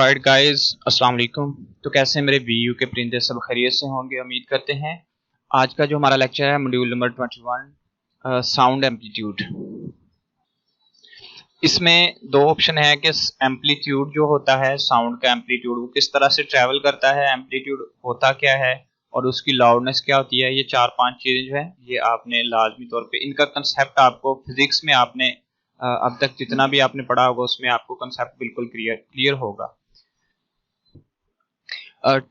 Alright guys, अस्सलाम वालेकुम। तो कैसे हैं मेरे वीयू के परिंदे? सब खैरियत से होंगे, उम्मीद करते हैं। आज का जो हमारा लेक्चर है मॉड्यूल नंबर 21, साउंड एम्पलीट्यूड। इसमें दो ऑप्शन है कि एम्पलीट्यूड जो होता है, साउंड का एम्पलीट्यूड, वो किस तरह से ट्रैवल करता है, एम्पलीट्यूड होता क्या है और उसकी लाउडनेस क्या होती है। ये 4-5 चीजें जो है ये आपने लाजमी तौर पे इनका कंसेप्ट आपको फिजिक्स में आपने अब तक जितना भी आपने पढ़ा होगा उसमें आपको कंसेप्ट बिल्कुल क्लियर होगा।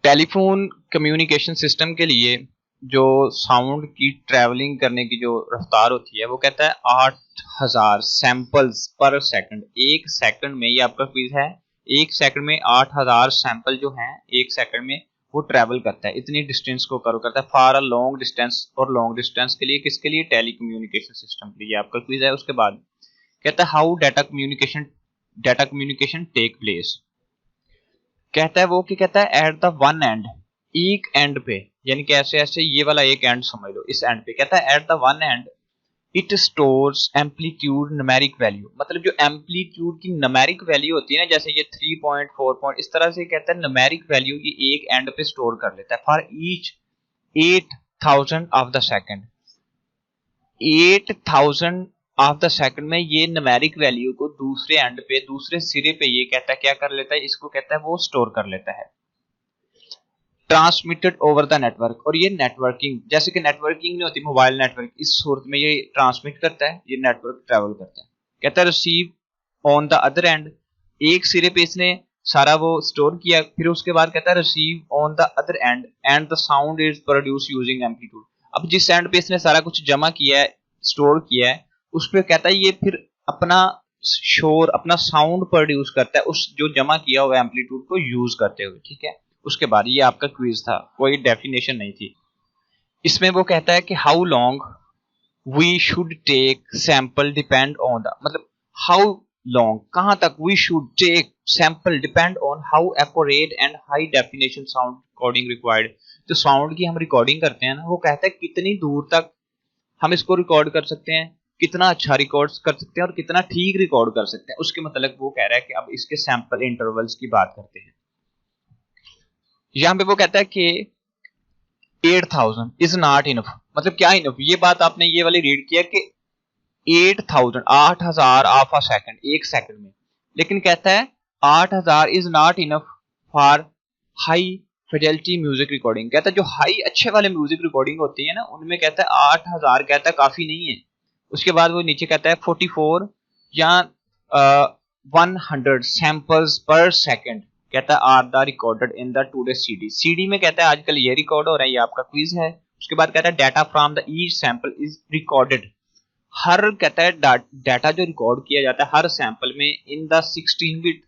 टेलीफोन कम्युनिकेशन सिस्टम के लिए जो साउंड की ट्रैवलिंग करने की जो रफ्तार होती है वो कहता है 8000 सैंपल्स पर सेकंड। एक सेकंड में, ये आपका क्विज है, एक सेकंड में 8000 सैंपल जो हैं एक सेकंड में वो ट्रैवल करता है, इतनी डिस्टेंस को कवर करता है फॉर अ लॉन्ग डिस्टेंस। और लॉन्ग डिस्टेंस के लिए किसके लिए? टेली कम्युनिकेशन सिस्टम के लिए आपका क्विज है। उसके बाद कहता है how data communication take place. कहता है वो कि कहता है एट द वन एंड, एक एंड पे, यानी कि ऐसे ऐसे ये वाला एक एंड समझ लो, इस एंड पे कहता है at the one and it stores amplitude numeric value. मतलब जो एम्पलीट्यूड की न्यूमेरिक वैल्यू होती है ना, जैसे ये 3 पॉइंट 4 पॉइंट, इस तरह से कहता है न्यूमेरिक वैल्यू ये एक एंड पे स्टोर कर लेता है for each 8000 of the second. 8000 of the second में ये न्यूमेरिक वैल्यू को दूसरे एंड पे, दूसरे सिरे पे ये कहता है क्या कर लेता है, इसको कहता है वो स्टोर कर लेता है। ट्रांसमिटेड ओवर द नेटवर्क, और ये नेटवर्किंग, जैसे कि नेटवर्किंग नहीं होती मोबाइल नेटवर्क, इस सूरत में ये ट्रांसमिट करता है, ये नेटवर्क ट्रेवल करता है। कहता है receive on the other and, एक सिरे पे इसने सारा वो स्टोर किया, फिर उसके बाद कहता है receive on the other and the sound is produce using amplitude. अब जिस एंड पे इसने सारा कुछ जमा किया है, स्टोर किया है, उस पर कहता है ये फिर अपना शोर, अपना साउंड प्रोड्यूस करता है उस जो जमा किया हुआ एम्पलीट्यूड को यूज करते हुए। ठीक है, उसके बाद ये आपका क्विज था, कोई डेफिनेशन नहीं थी। इसमें वो कहता है कि how long we should take sample depend on the, मतलब हाउ लॉन्ग, कहां तक, we should take sample depend on how accurate and high definition sound recording required. जो साउंड की हम रिकॉर्डिंग करते हैं ना, वो कहता है कितनी दूर तक हम इसको रिकॉर्ड कर सकते हैं, कितना अच्छा रिकॉर्ड कर सकते हैं और कितना ठीक रिकॉर्ड कर सकते हैं। उसके मतलब वो कह रहा है कि अब इसके सैंपल इंटरवल्स की बात करते हैं। यहां पे वो कहता है कि 8000 इज नॉट इनफ, मतलब क्या इनफ, ये बात आपने ये वाली रीड किया कि 8000 ऑफ अ सेकंड, एक सेकंड में, लेकिन कहता है 8000 is not enough for high Fidelity music recording. कहता है जो हाई अच्छे वाले म्यूजिक रिकॉर्डिंग होती है ना, उनमें कहता है 8000 कहता है काफी नहीं है। उसके बाद वो नीचे कहता है 44 या 100 सैंपल्स पर सेकंड कहता है are the recorded in the today CD. CD में कहता है आजकल ये रिकॉर्ड हो रहा है, ये आपका क्विज है। उसके बाद कहता है data from the each sample is recorded, हर कहता है डाटा जो रिकॉर्ड किया जाता है हर सैंपल में इन द 16 बिट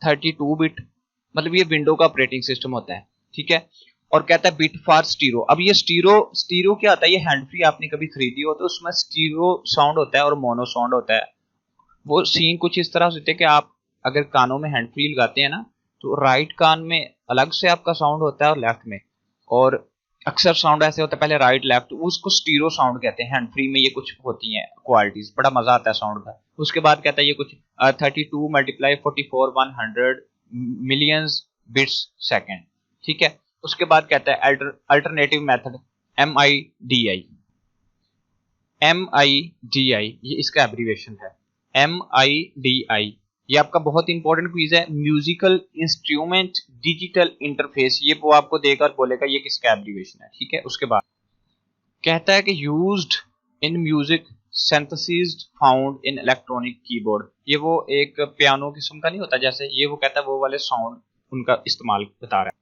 32 बिट, मतलब ये विंडो का ऑपरेटिंग सिस्टम होता है। ठीक है, और कहता है बिट फॉर स्टीरो। अब ये स्टीरो क्या होता है? ये हैंड फ्री आपने कभी खरीदी हो तो उसमें स्टीरो साउंड होता है और मोनो साउंड होता है। वो सीन कुछ इस तरह से होते हैं कि आप अगर कानों में हैंड फ्री लगाते हैं ना, तो राइट कान में अलग से आपका साउंड होता है और लेफ्ट में, और अक्सर साउंड ऐसे होता है पहले राइट लेफ्ट, उसको स्टीरो साउंड कहते हैं। हैंड फ्री में ये कुछ होती हैं क्वालिटीज, बड़ा मजा आता है साउंड का। उसके बाद कहता है ये कुछ 32 मल्टीप्लाई 44 100 मिलियंस बिट्स सेकेंड। ठीक है, उसके बाद कहता है अल्टरनेटिव मेथड MIDI। MIDI ये इसका एब्रीवेशन है, MIDI। ये आपका बहुत इंपॉर्टेंट क्विज है, म्यूजिकल इंस्ट्रूमेंट डिजिटल इंटरफेस। ये वो आपको देकर बोलेगा ये किसका एब्रीवेशन है। ठीक है, उसके बाद कहता है कि used in music synthesis found in electronic keyboard. ये वो एक पियानो किस्म का नहीं होता जैसे, ये वो कहता है वो वाले साउंड उनका इस्तेमाल बता रहा है।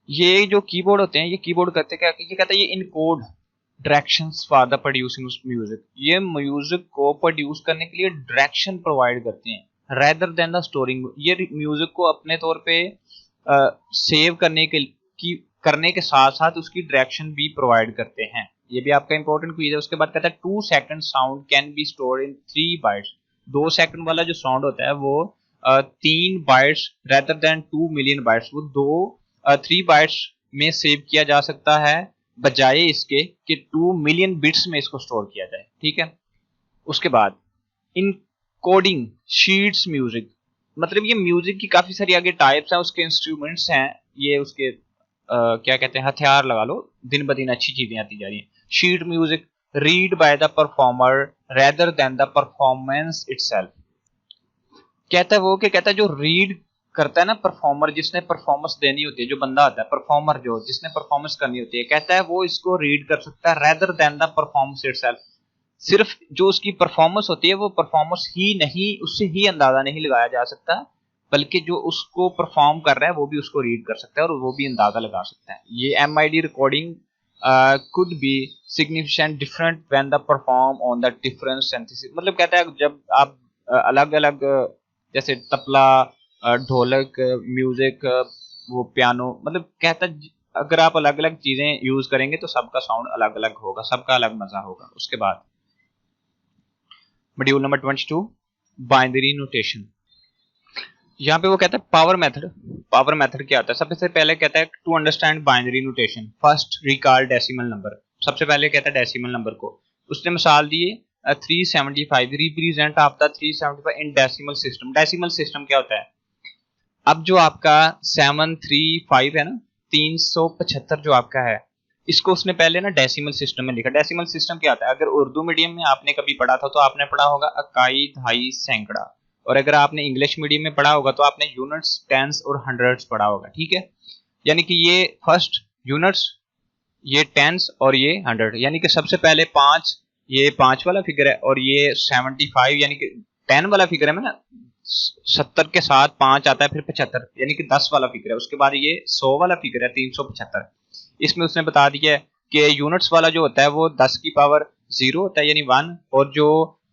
ये जो कीबोर्ड होते हैं, ये कीबोर्ड करते क्या, ये कहता है ये encode directions for the producing music. ये म्यूजिक को प्रोड्यूस करने के लिए डायरेक्शन प्रोवाइड करते हैं रेदर देन द स्टोरिंग। ये म्यूजिक को अपने तौर पे सेव करने के साथ साथ उसकी डायरेक्शन भी प्रोवाइड करते हैं। ये भी आपका इंपॉर्टेंट क्विज है। उसके बाद कहता है 2 second sound can be stored in 3 bytes. 2 second वाला जो साउंड होता है वो 3 bytes rather than 2 million bytes, वो 3 बाइट्स में सेव किया जा सकता है बजाय इसके कि 2 मिलियन बिट्स में इसको स्टोर किया जाए। ठीक है, उसके बाद इन कोडिंग शीट्स म्यूजिक। मतलब ये म्यूजिक की काफी सारी आगे टाइप्स हैं, उसके इंस्ट्रूमेंट्स हैं, ये उसके क्या कहते हैं हथियार लगा लो, दिन ब दिन अच्छी चीजें आती जा रही हैं। Sheet music read by the performer rather than the performance itself. कहता है वो कि कहता है जो रीड करता है ना परफॉर्मर, जिसने परफॉर्मेंस देनी होती है, जो बंदा आता है परफॉर्मर जो जिसने परफॉर्मेंस करनी होती है, कहता है वो इसको रीड कर सकता है rather than the performance itself. सिर्फ जो उसकी परफॉर्मेंस होती है वो परफॉर्मेंस ही नहीं, उससे ही अंदाजा नहीं लगाया जा सकता, बल्कि जो उसको परफॉर्म कर रहा है वो भी उसको रीड कर सकता है और वो भी अंदाजा लगा सकता है। ये MID recording could be significant different when the perform on the different synthesis. मतलब कहता है जब आप अलग अलग जैसे तबला, ढोलक, म्यूजिक, वो पियानो, मतलब कहता है अगर आप अलग अलग चीजें यूज करेंगे तो सबका साउंड अलग अलग होगा, सबका अलग मजा होगा। उसके बाद मॉड्यूल नंबर 22 बाइनरी नोटेशन। यहाँ पे वो कहता है पावर मेथड। पावर मेथड क्या होता है? सबसे पहले कहता है to understand binary notation first recall decimal number. सबसे पहले कहता है डेसिमल नंबर को, उसने मिसाल दी 375 represent of the 375 in decimal system. Decimal system क्या होता है? अब जो आपका 735 है ना, 375 जो आपका है, इसको उसने पहले ना डेसिमल सिस्टम में लिखा। डेसिमल सिस्टम क्या होता है? अगर उर्दू मीडियम में आपने कभी पढ़ा था तो आपने पढ़ा होगा इकाई, दहाई, सैकड़ा, और अगर आपने इंग्लिश मीडियम में पढ़ा होगा तो आपने यूनिट्स, टेंस और हंड्रेड्स पढ़ा होगा। ठीक है, यानी कि ये फर्स्ट यूनिट्स, ये टेंस और ये हंड्रेड, यानी कि सबसे पहले 5, ये 5 वाला फिगर है, और ये 75 यानी कि 10 वाला फिगर है ना, 70 के साथ 5 आता है, फिर 75 यानी कि 10 वाला फिगर है। उसके बाद ये 100 वाला फिगर है 375। इसमें उसने बता दिया है कि यूनिट्स वाला जो होता है वो 10 की पावर 0 होता है यानी 1, और जो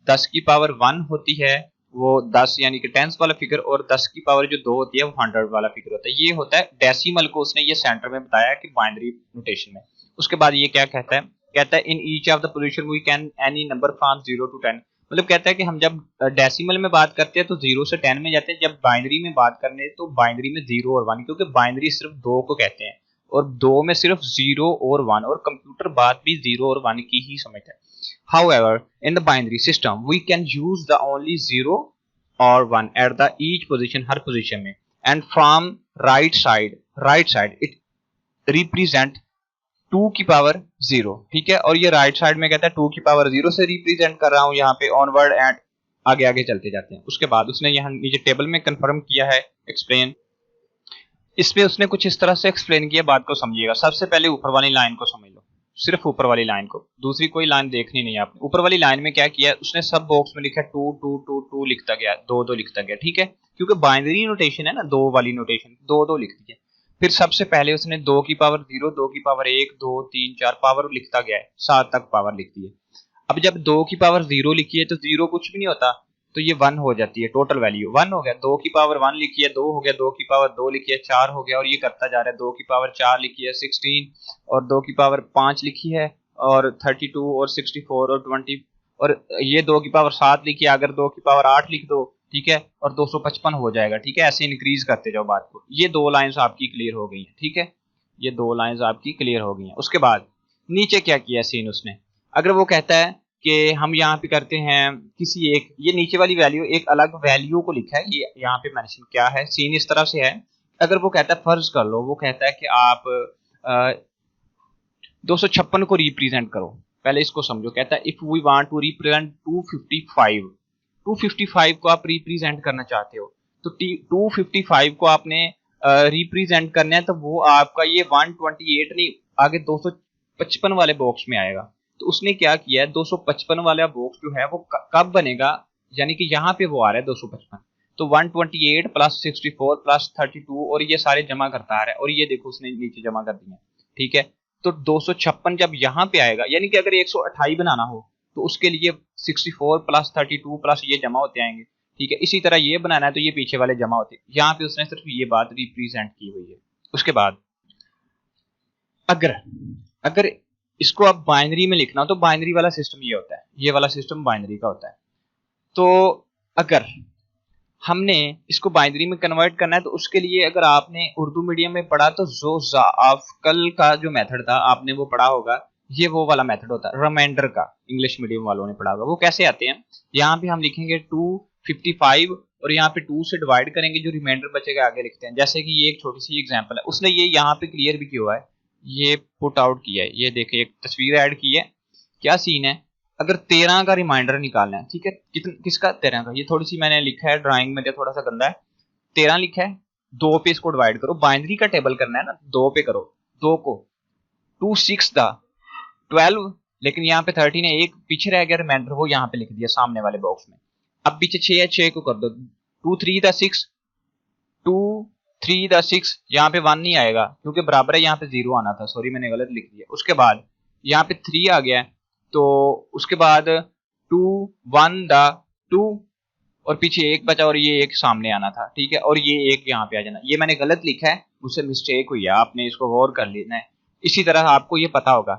10 की पावर 1 होती है वो 10 यानी कि टेंस वाला फिगर, और 10 की पावर जो 2 होती है वो 100 वाला फिगर होता है। ये होता है डेसिमल को उसने ये सेंटर में बताया कि बाइनरी नोटेशन में। उसके बाद ये क्या कहता है? कहता है in each of the position we can any number from 0 to 10। मतलब कहता है कि हम जब डेसिमल में बात करते हैं तो 0 से 10 में जाते हैं, जब बाइनरी में बात करने तो बाइनरी में 0 और 1, क्योंकि बाइनरी सिर्फ 2 को कहते हैं और 2 में सिर्फ 0 और 1, और कंप्यूटर बात भी 0 और 1 की ही समझता है। However, in the binary system, we can use the only 0 or 1 at the each position, her position में, and from right side it represent 2 की पावर 0। ठीक है, और ये राइट साइड में कहता है 2 की पावर 0 से रिप्रेजेंट कर रहा हूं यहाँ पे, ऑनवर्ड एंड आगे आगे चलते जाते हैं। उसके बाद उसने यहाँ नीचे टेबल में कंफर्म किया है एक्सप्लेन। इसमें उसने कुछ इस तरह से एक्सप्लेन किया, बात को समझिएगा। सबसे पहले ऊपर वाली लाइन को समझ लो, सिर्फ ऊपर वाली लाइन को, दूसरी कोई लाइन देखनी नहीं है आपने। ऊपर वाली लाइन में क्या किया उसने, सब बॉक्स में लिखा 2 2 2 2 लिखता गया, 2 2 लिखता गया। ठीक है, क्योंकि बाइनरी नोटेशन है ना, 2 वाली नोटेशन 2 2 लिखती है। फिर सबसे पहले उसने 2 की पावर 0, 2 की पावर 1, 2 3 4 पावर लिखता गया है, 7 तक पावर लिखती है। अब जब 2 की पावर 0 लिखी है तो 0 कुछ भी नहीं होता, तो ये 1 हो जाती है, टोटल वैल्यू 1 हो गया। 2 की पावर 1 लिखी है 2 हो गया, 2 की पावर 2 लिखी है 4 हो गया, और ये करता जा रहा है। 2 की पावर 4 लिखी है 16, और 2 की पावर 5 लिखी है और 32 और 64 और 20, और ये 2 की पावर 7 लिखी है, अगर 2 की पावर 8 लिख दो, ठीक है, और 255 हो जाएगा। ठीक है, ऐसे इंक्रीज करते जाओ बात को। ये 2 लाइंस आपकी क्लियर हो गई हैं। ठीक है, ये 2 लाइंस आपकी क्लियर हो गई हैं। उसके बाद नीचे क्या किया सीन उसने, अगर वो कहता है कि हम यहाँ पे करते हैं किसी एक, ये नीचे वाली वैल्यू एक अलग वैल्यू को लिखा है, ये यहाँ पे मेंशन क्या है, सीन इस तरह से है। अगर वो कहता है, फर्ज कर लो वो कहता है कि आप 256 को रिप्रेजेंट करो। पहले इसको समझो, कहता है if we want to represent 255 को आप रिप्रेजेंट करना चाहते हो, तो 255 को आपने रिप्रेजेंट करना है, तो वो आपका ये 128 नहीं, आगे 255 वाले बॉक्स में आएगा। तो उसने क्या किया है, 255 वाला बॉक्स जो है वो कब बनेगा, यानी कि यहाँ पे वो आ रहा है 255, तो 128 प्लस 64 प्लस 32 और ये सारे जमा करता आ रहा है, और ये देखो उसने नीचे जमा कर दिया। ठीक है, तो 256 जब यहाँ पे आएगा, यानी कि अगर 128 बनाना हो तो उसके लिए 64 प्लस 32 प्लस ये जमा होते आएंगे। ठीक है, इसी तरह ये बनाना है तो ये पीछे वाले जमा होते, यहाँ पे उसने सिर्फ ये बात रिप्रेजेंट की हुई है। उसके बाद अगर अगर इसको आप बाइनरी में लिखना हो तो बाइनरी वाला सिस्टम ये होता है, ये वाला सिस्टम बाइनरी का होता है। तो अगर हमने इसको बाइनरी में कन्वर्ट करना है तो उसके लिए अगर आपने उर्दू मीडियम में पढ़ा तो जो कल का जो मेथड था आपने वो पढ़ा होगा, ये वो वाला मेथड होता है रिमाइंडर का, इंग्लिश मीडियम वालों ने पढ़ा होगा। वो कैसे आते हैं, यहाँ पे हम लिखेंगे 55 और यहाँ पे 2 से डिवाइड करेंगे, जो रिमाइंडर बचेगा आगे लिखते हैं। जैसे कि ये एक छोटी सी एग्जांपल है, उसने ये यहाँ पे क्लियर भी किया हुआ है, ये पुट आउट किया है, ये देखिए एक तस्वीर ऐड की है। क्या सीन है, अगर 13 का रिमाइंडर निकालना है, ठीक है, किसका 13 का, ये थोड़ी सी मैंने लिखा है ड्राइंग में, थोड़ा सा गंदा है। 13 लिखा है, 2 पे इसको डिवाइड करो, बाइनरी का टेबल करना है ना, 2 पे करो, 2 को 2 6 दा 12, लेकिन यहाँ पे 13 है, एक पीछे रह गया रिमाइंडर, वो यहाँ पे लिख दिया सामने वाले बॉक्स में। अब पीछे 6 है, 6 को कर दो 2 3 दा 6, 2 3 दा 6, यहाँ पे 1 नहीं आएगा क्योंकि बराबर है, यहाँ पे 0 आना था, सॉरी मैंने गलत लिख दिया। उसके बाद यहाँ पे 3 आ गया है, तो उसके बाद 2 1 दा 2 और पीछे 1 बचा और ये 1 सामने आना था, ठीक है, और ये 1 यहाँ पे आ जाना। ये मैंने गलत लिखा है, मुझसे मिस्टेक हुई है, आपने इसको गौर कर लेना है। इसी तरह आपको ये पता होगा,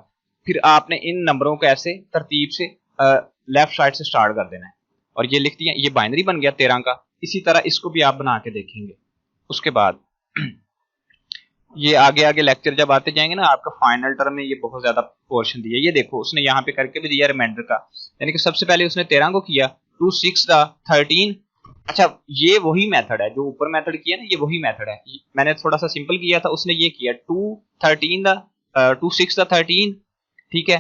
फिर आपने इन नंबरों को ऐसे तरतीब से लेफ्ट साइड से स्टार्ट कर देना है, और ये लिख दिया, ये बाइनरी बन गया 13 का। इसी तरह इसको भी आप बना के देखेंगे। उसके बाद ये आगे आगे लेक्चर जब आते जाएंगे ना, आपका फाइनल टर्म में ये बहुत ज्यादा पोर्शन दिया। ये देखो उसने यहाँ पे करके भी दिया रिमाइंडर का, यानी कि सबसे पहले उसने 13 को किया, 2 6 दा 13। अच्छा, ये वही मेथड है जो ऊपर मेथड किया ना, ये वही मेथड है, मैंने थोड़ा सा सिंपल किया था, उसने ये किया 2 13 दा 2 6 दा 13, ठीक है।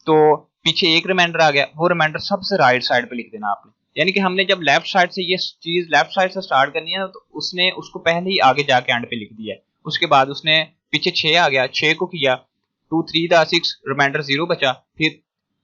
तो पीछे एक रिमाइंडर आ गया, वो रिमाइंडर सबसे राइट साइड पे लिख देना आपने, यानी कि हमने जब लेफ्ट साइड से ये चीज लेफ्ट साइड से स्टार्ट करनी है ना, तो उसने उसको पहले ही आगे जाके एंड पे लिख दिया है। उसके बाद उसने पीछे 6 आ गया, 6 को किया 2 3 दा 6, रिमाइंडर 0 बचा, फिर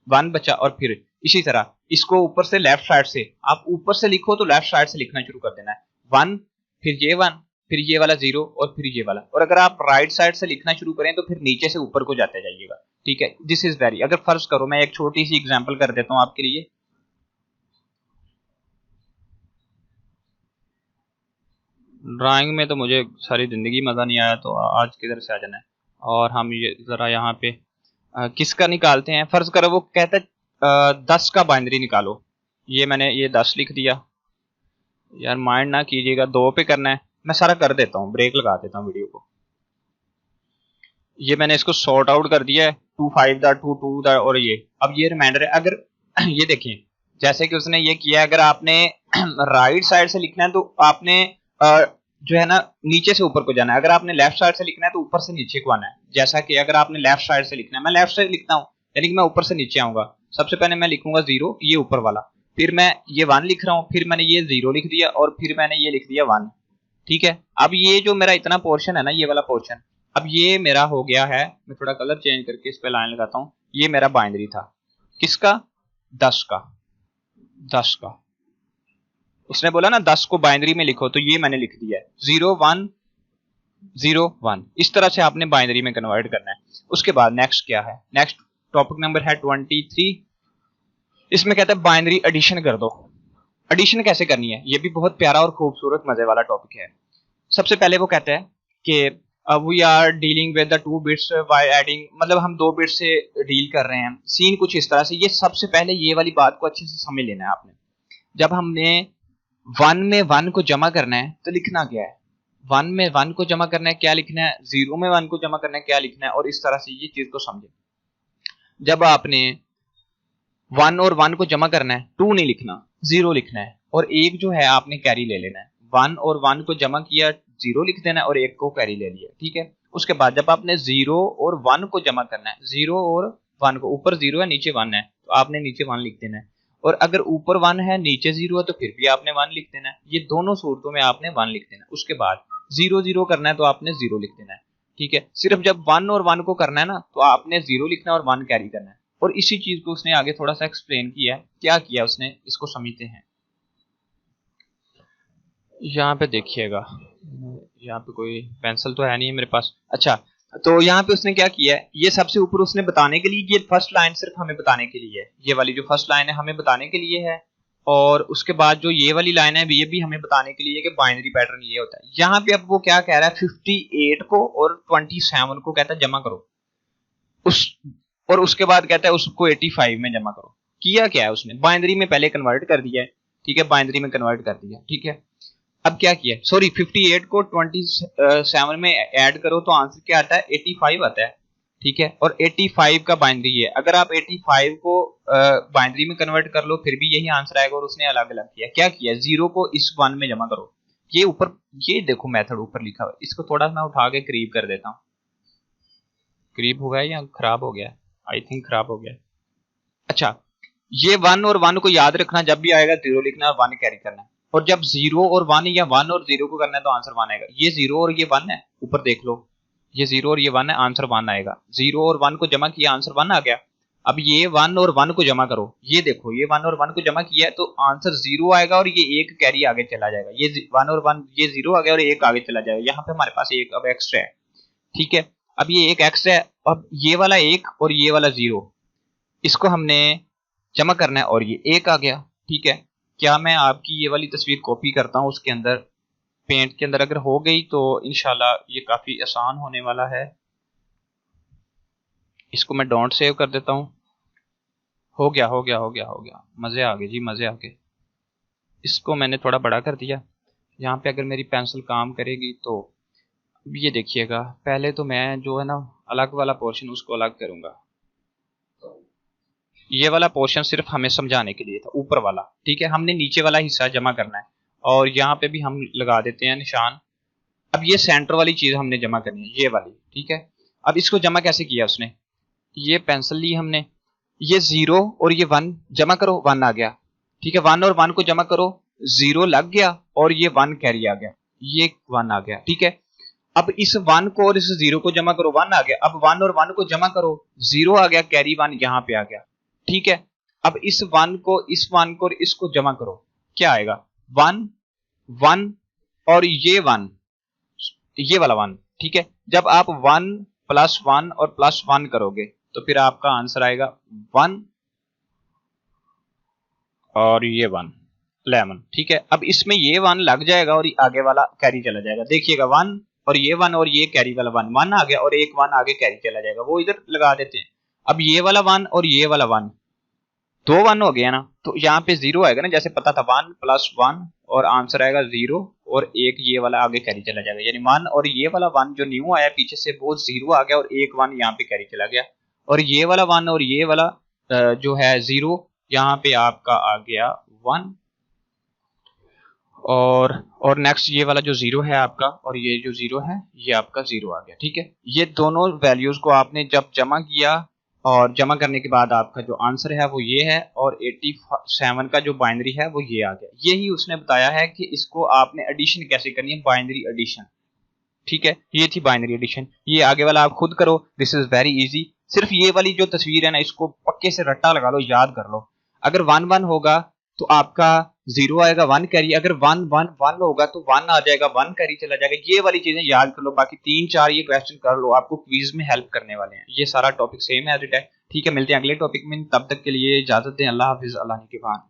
1 बचा, और फिर इसी तरह इसको ऊपर से लेफ्ट साइड से, आप ऊपर से लिखो तो लेफ्ट साइड से लिखना शुरू कर देना है, 1 फिर ये 1 फिर ये वाला 0 और फिर ये वाला। और अगर आप राइट साइड से लिखना शुरू करें तो फिर नीचे से ऊपर को जाते जाइएगा, ठीक है। दिस इज वेरी, अगर फर्ज करो मैं एक छोटी सी एग्जांपल कर देता हूं आपके लिए। ड्राइंग में तो मुझे सारी जिंदगी मजा नहीं आया, तो आज किधर से आ जाना है। और हम ये जरा यहाँ पे किसका निकालते हैं। फर्ज करो वो कहता है 10 का बाइनरी निकालो, ये मैंने ये 10 लिख दिया। यार माइंड ना कीजिएगा, 2 पे करना है, मैं सारा कर देता हूँ, ब्रेक लगा देता हूँ वीडियो को। ये मैंने इसको सॉर्ट आउट कर दिया है, 2 5 दा 2 2 दा, और ये अब ये रिमाइंडर है। अगर ये देखें जैसे कि उसने ये किया, अगर आपने राइट साइड से लिखना है तो आपने जो है ना नीचे से ऊपर को जाना है, अगर आपने लेफ्ट साइड से लिखना है तो ऊपर से नीचे को आना है। जैसा कि अगर आपने लेफ्ट साइड से लिखना है, मैं लेफ्ट साइड लिखता हूँ, यानी कि मैं ऊपर से नीचे आऊंगा। सबसे पहले मैं लिखूंगा 0, ये ऊपर वाला, फिर मैं ये 1 लिख रहा हूँ, फिर मैंने ये 0 लिख दिया, और फिर मैंने ये लिख दिया 1, ठीक है। अब ये जो मेरा इतना पोर्शन है ना, ये वाला पोर्शन, अब ये मेरा हो गया है, मैं थोड़ा कलर चेंज करके इस पे लाइन लगाता हूँ, ये मेरा बाइनरी था, किसका, 10 का, 10 का। उसने बोला ना 10 को बाइनरी में लिखो, तो ये मैंने लिख दिया है 0 1 0 1। इस तरह से आपने बाइनरी में कन्वर्ट करना है। उसके बाद नेक्स्ट क्या है, नेक्स्ट टॉपिक नंबर है 23। इसमें कहता है बाइनरी एडिशन कर दो। एडिशन कैसे करनी है, ये भी बहुत प्यारा और खूबसूरत मजे वाला टॉपिक है। सबसे पहले वो कहता है कि we are dealing with the 2 bits by adding, मतलब हम 2 बिट्स से डील कर रहे हैं। सीन कुछ इस तरह से, ये सबसे पहले ये वाली बात को अच्छे से समझ लेना है आपने। जब हमने 1 में 1 को जमा करना है तो लिखना क्या है, 1 में 1 को जमा करना है क्या लिखना है, 0 में 1 को जमा करना है क्या लिखना है, और इस तरह से ये चीज को समझे। जब आपने 1 और 1 को जमा करना है, 2 नहीं लिखना, 0 लिखना है, और एक जो है आपने कैरी ले लेना है। 1 और 1 को जमा किया, 0 लिख देना है, और एक को कैरी ले लिया, ठीक है। उसके बाद जब आपने 0 और 1 को जमा करना है, 0 और 1 को, ऊपर 0 है नीचे 1 है, तो आपने नीचे 1 लिख देना है, और अगर ऊपर 1 है नीचे 0 है तो फिर भी आपने 1 लिख देना है। ये दोनों सूरतों में आपने 1 लिख देना है। उसके बाद 0 0 करना है तो आपने 0 लिख देना है, ठीक है। सिर्फ जब 1 और 1 को करना है ना, तो आपने 0 लिखना है और 1 कैरी करना है। और इसी चीज को उसने आगे थोड़ा सा एक्सप्लेन किया है, क्या किया उसने, इसको समझते हैं। यहाँ पे देखिएगा, यहाँ पे कोई पेंसिल तो है नहीं है मेरे पास। अच्छा, तो यहाँ पे उसने क्या किया है, ये सबसे ऊपर उसने बताने के लिए, ये फर्स्ट लाइन सिर्फ हमें बताने के लिए है, ये वाली जो फर्स्ट लाइन है हमें बताने के लिए है, और उसके बाद जो ये वाली लाइन है ये भी हमें बताने के लिए है कि बाइनरी पैटर्न ये होता है। यहाँ पे अब वो क्या कह रहा है, 58 को और 27 को कहता है जमा करो, और उसके बाद कहता है उसको 85 में जमा करो। किया क्या है उसने, बाइनरी में पहले कन्वर्ट कर दिया है, ठीक है, बाइनरी में कन्वर्ट कर दिया, ठीक है। अब क्या किया, सॉरी 58 को 27 में ऐड करो तो आंसर क्या आता है, 85 आता है, ठीक है, और 85 का बाइनरी है। अगर आप 85 को बाइनरी में कन्वर्ट कर लो फिर भी यही आंसर आएगा, और उसने अलग अलग किया। क्या किया, 0 को इस 1 में जमा करो। ये ऊपर, ये देखो मेथड ऊपर लिखा हुआ है, इसको थोड़ा मैं उठा के करीब कर देता हूँ। करीब हुआ है या खराब हो गया है? आई थिंक खराब हो गया है। अच्छा, ये 1 और 1 को याद रखना, जब भी आएगा 0 लिखना और 1 कैरी करना है। और जब 0 और 1 या 1 और 0 को करना है तो आंसर 1 आएगा। ये 0 और ये 1 है, ऊपर देख लो, ये 0 और ये 1 है, आंसर 1 आएगा। 0 और 1 को जमा किया, आंसर 1 आ गया। अब ये 1 और 1 को जमा करो, ये देखो ये 1 और 1 को जमा किया है तो आंसर 0 आएगा, और ये एक कैरी आगे चला जाएगा। ये 1 और 1, ये 0 आ गया और एक आगे चला जाएगा। यहाँ पे हमारे पास एक अब एक्स्ट्रा है, ठीक है। अब ये एक एक्स्ट्रा है, अब ये वाला 1 और ये वाला 0, इसको हमने जमा करना है और ये 1 आ गया, ठीक है। क्या मैं आपकी ये वाली तस्वीर कॉपी करता हूँ, उसके अंदर पेंट के अंदर अगर हो गई तो इंशाल्लाह ये काफी आसान होने वाला है। इसको मैं डोंट सेव कर देता हूँ। हो गया हो गया हो गया हो गया, मजे आ गए जी, मजे आ गए। इसको मैंने थोड़ा बड़ा कर दिया। यहाँ पे अगर मेरी पेंसिल काम करेगी तो ये देखिएगा, पहले तो मैं जो है ना अलग वाला पोर्शन उसको अलग करूंगा। ये वाला पोर्शन सिर्फ हमें समझाने के लिए था, ऊपर वाला, ठीक है। हमने नीचे वाला हिस्सा जमा करना है, और यहाँ पे भी हम लगा देते हैं निशान। अब ये सेंटर वाली चीज हमने जमा करनी है, ये वाली, ठीक है। अब इसको जमा कैसे किया उसने, ये पेंसिल ली हमने, ये 0 और ये 1 जमा करो, 1 आ गया, ठीक है। 1 और 1 को जमा करो, 0 लग गया और ये 1 कैरी आ गया, ये 1 आ गया, ठीक है। अब इस 1 को और इस 0 को जमा करो, 1 आ गया। अब 1 और 1 को जमा करो, 0 आ गया, कैरी 1 यहाँ पे आ गया, ठीक है। अब इस 1 को, इस 1 को और इसको जमा करो, क्या आएगा, 1 1 और ये 1, ये वाला 1, ठीक है। जब आप 1 प्लस 1 और प्लस 1 करोगे तो फिर आपका आंसर आएगा 1 और ये 1 11, ठीक है। अब इसमें ये 1 लग जाएगा और आगे वाला कैरी चला जाएगा। देखिएगा 1 और ये 1 और ये कैरी वाला 1, 1 आ गया और एक 1 आगे कैरी चला जाएगा, वो इधर लगा देते हैं। अब ये वाला 1 और ये वाला 1, 2 1 हो गया ना, तो यहाँ पे 0 आएगा ना, जैसे पता था 1 प्लस 1 और आंसर आएगा 0, और एक ये वाला आगे कैरी चला जाएगा, यानी 1 और ये वाला 1 जो न्यू आया पीछे से वो 0 आ गया और एक 1 यहाँ पे कैरी चला गया, और ये वाला 1 और ये वाला जो है 0 यहाँ पे आपका आ गया 1, और नेक्स्ट ये वाला जो 0 है आपका और ये जो 0 है ये आपका 0 आ गया, ठीक है। ये दोनों वैल्यूज को आपने जब जमा किया, और जमा करने के बाद आपका जो आंसर है वो ये है, और 87 का जो बाइनरी है वो ये आ गया। यही उसने बताया है कि इसको आपने एडिशन कैसे करनी है, बाइनरी एडिशन, ठीक है। ये थी बाइनरी एडिशन, ये आगे वाला आप खुद करो, दिस इज वेरी इजी। सिर्फ ये वाली जो तस्वीर है ना, इसको पक्के से रट्टा लगा लो, याद कर लो। अगर 1 1 होगा तो आपका 0 आएगा, 1 कैरी, अगर 1 1 1 होगा तो 1 आ जाएगा, 1 कैरी चला जाएगा। ये वाली चीजें याद कर लो, बाकी 3 4 ये क्वेश्चन कर लो, आपको क्विज में हेल्प करने वाले हैं। ये सारा टॉपिक सेम है एज इट है, ठीक है। मिलते हैं अगले टॉपिक में, तब तक के लिए इजाजत दें, अल्लाह हाफिज, अल्लाह निगहबान।